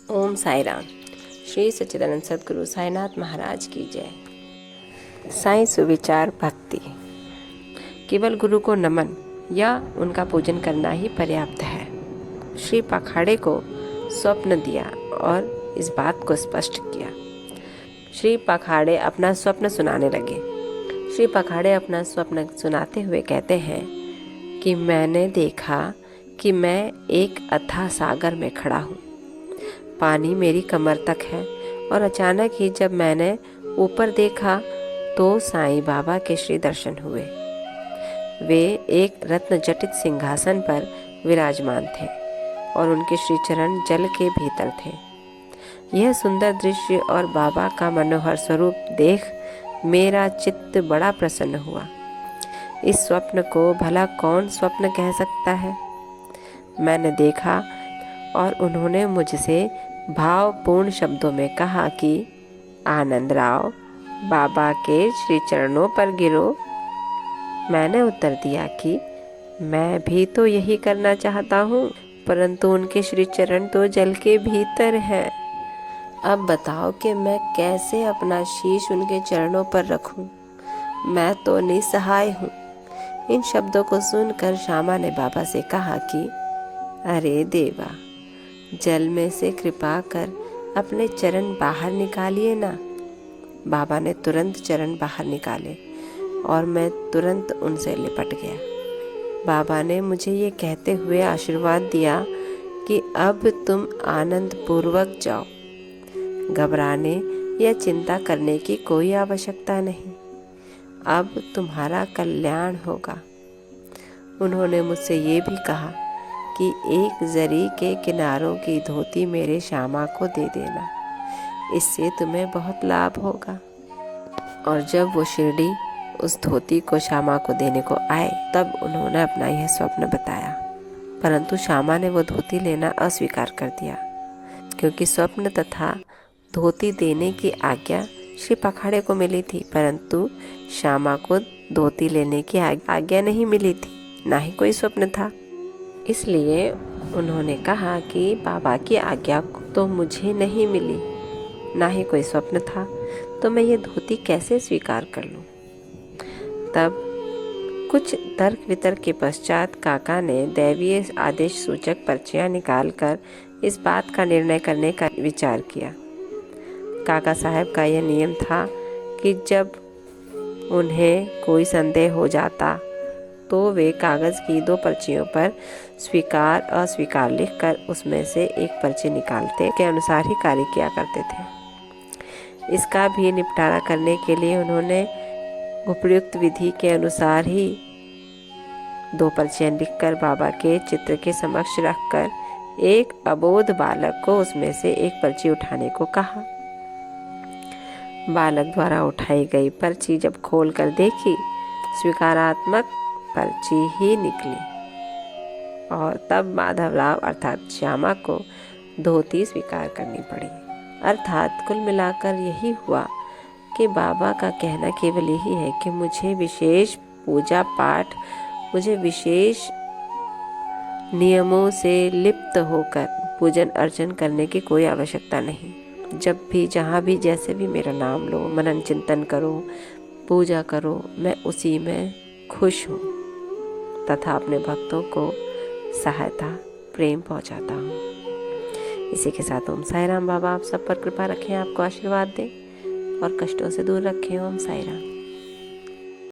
ओम साई राम। श्री सच्चिदानंद सद्गुरु साईनाथ महाराज की जय। साईं सुविचार भक्ति। केवल गुरु को नमन या उनका पूजन करना ही पर्याप्त है। श्री पखाड़े को स्वप्न दिया और इस बात को स्पष्ट किया। श्री पखाड़े अपना स्वप्न सुनाने लगे। श्री पखाड़े अपना स्वप्न सुनाते हुए कहते हैं कि मैंने देखा कि मैं एक अथाह सागर में खड़ा हूँ। पानी मेरी कमर तक है और अचानक ही जब मैंने ऊपर देखा तो साईं बाबा के श्री दर्शन हुए। वे एक रत्न जटित सिंहासन पर विराजमान थे और उनके श्री चरण जल के भीतर थे। यह सुंदर दृश्य और बाबा का मनोहर स्वरूप देख मेरा चित्त बड़ा प्रसन्न हुआ। इस स्वप्न को भला कौन स्वप्न कह सकता है। मैंने देखा और उन्होंने मुझसे भावपूर्ण शब्दों में कहा कि आनंदराव, बाबा के श्री चरणों पर गिरो। मैंने उत्तर दिया कि मैं भी तो यही करना चाहता हूँ, परंतु उनके श्री चरण तो जल के भीतर हैं। अब बताओ कि मैं कैसे अपना शीश उनके चरणों पर रखूं? मैं तो निसहाय हूँ। इन शब्दों को सुनकर श्यामा ने बाबा से कहा कि अरे देवा, जल में से कृपा कर अपने चरण बाहर निकालिए ना। बाबा ने तुरंत चरण बाहर निकाले और मैं तुरंत उनसे लिपट गया। बाबा ने मुझे ये कहते हुए आशीर्वाद दिया कि अब तुम आनंद पूर्वक जाओ। घबराने या चिंता करने की कोई आवश्यकता नहीं। अब तुम्हारा कल्याण होगा। उन्होंने मुझसे ये भी कहा कि एक जरी के किनारों की धोती मेरे श्यामा को दे देना, इससे तुम्हें बहुत लाभ होगा। और जब वो शिरडी उस धोती को श्यामा को देने को आए तब उन्होंने अपना यह स्वप्न बताया, परंतु श्यामा ने वो धोती लेना अस्वीकार कर दिया, क्योंकि स्वप्न तथा धोती देने की आज्ञा श्री पखाड़े को मिली थी, परंतु श्यामा को धोती लेने की आज्ञा नहीं मिली थी, ना ही कोई स्वप्न था। इसलिए उन्होंने कहा कि बाबा की आज्ञा तो मुझे नहीं मिली, ना ही कोई स्वप्न था, तो मैं ये धोती कैसे स्वीकार कर लूं। तब कुछ तर्क वितर्क के पश्चात काका ने दैवीय आदेश सूचक पर्चियां निकालकर इस बात का निर्णय करने का विचार किया। काका साहब का यह नियम था कि जब उन्हें कोई संदेह हो जाता तो वे कागज़ की 2 पर्चियों पर स्वीकार अस्वीकार लिखकर उसमें से एक पर्ची निकालते के अनुसार ही कार्य किया करते थे। इसका भी निपटारा करने के लिए उन्होंने उपयुक्त विधि के अनुसार ही 2 पर्चियां लिखकर बाबा के चित्र के समक्ष रखकर एक अबोध बालक को उसमें से एक पर्ची उठाने को कहा। बालक द्वारा उठाई गई पर्ची जब खोलकर देखी, स्वीकारात्मक पर्ची ही निकली और तब माधवराव अर्थात श्यामा को धोती स्वीकार करनी पड़ी। अर्थात कुल मिलाकर यही हुआ कि बाबा का कहना केवल यही है कि मुझे विशेष पूजा पाठ, मुझे विशेष नियमों से लिप्त होकर पूजन अर्चन करने की कोई आवश्यकता नहीं। जब भी, जहाँ भी, जैसे भी मेरा नाम लो, मनन चिंतन करो, पूजा करो, मैं उसी में खुश हूँ तथा अपने भक्तों को सहायता प्रेम पहुँचाता हूँ। इसी के साथ ओम साई राम। बाबा आप सब पर कृपा रखें, आपको आशीर्वाद दें और कष्टों से दूर रखें। ओम साई राम।